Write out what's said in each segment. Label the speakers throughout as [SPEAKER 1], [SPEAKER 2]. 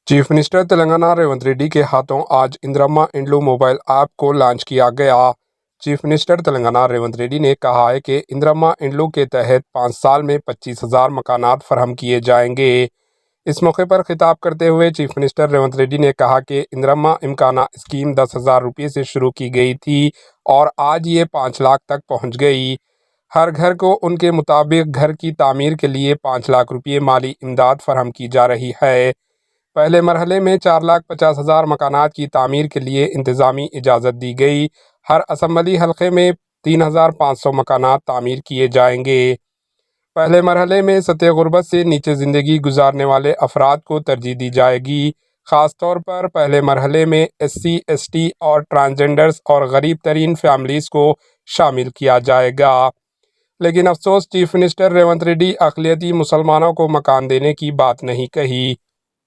[SPEAKER 1] Chief minister Telangana Revanth Reddy के हाथों आज इंदिरम्मा इंड्लू मोबाइल ऐप को लॉन्च किया गया। चीफ मिनिस्टर तेलंगाना रेवंत रेड्डी ने कहा है कि इंदिरम्मा इंड्लू के तहत 5 साल में 25,000 मकानात फराहम किए जाएंगे। इस मौके पर खिताब करते हुए चीफ मिनिस्टर रेवंत रेड्डी ने कहा कि इंदिरम्मा इमकाना स्कीम 10,000 रुपये से शुरू की गई थी और आज ये 5 लाख तक पहुँच गई। हर घर को उनके मुताबिक घर की तामीर के लिए 5 लाख रुपये माली इमदाद फराहम की जा रही है। पहले मरहले में 4,50,000 मकानात की तामीर के लिए इंतज़ामी इजाज़त दी गई। हर असम्बली हलक़े में 3,500 मकानात तामीर किए जाएंगे। पहले मरहले में सतह गुरबत से नीचे ज़िंदगी गुजारने वाले अफराद को तरजीह दी जाएगी। ख़ास तौर पर पहले मरहले में SC, ST और ट्रांसजेंडर्स और गरीब तरीन फैमिलीज़ को शामिल किया जाएगा। लेकिन अफसोस, चीफ मिनिस्टर रेवंत रेड्डी अक़लियती मुसलमानों को मकान देने की बात नहीं कही।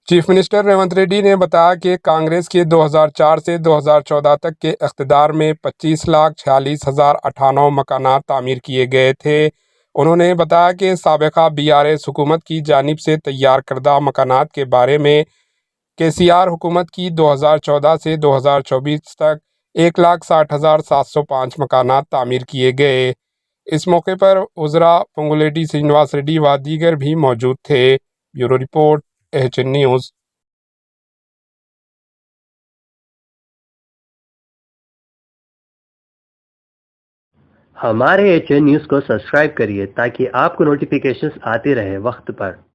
[SPEAKER 1] चीफ मिनिस्टर रेवंत रेड्डी ने बताया कि कांग्रेस के 2004 से 2014 तक के इक़्तिदार में 25,46,098 मकानात तामीर किए गए थे। उन्होंने बताया कि साबिक़ा BRS हुकूमत की जानिब से तैयार करदा मकानात के बारे में KCR हुकूमत की 2014 से 2024 तक 1,60,705 मकानात तामीर किए गए। इस मौके पर वज़रा पोंगुलेटी श्रीनिवास रेड्डी व दीगर भी मौजूद थे। Bureau report, AHN news.
[SPEAKER 2] हमारे HN न्यूज़ को सब्सक्राइब करिए ताकि आपको नोटिफिकेशंस आते रहे वक्त पर।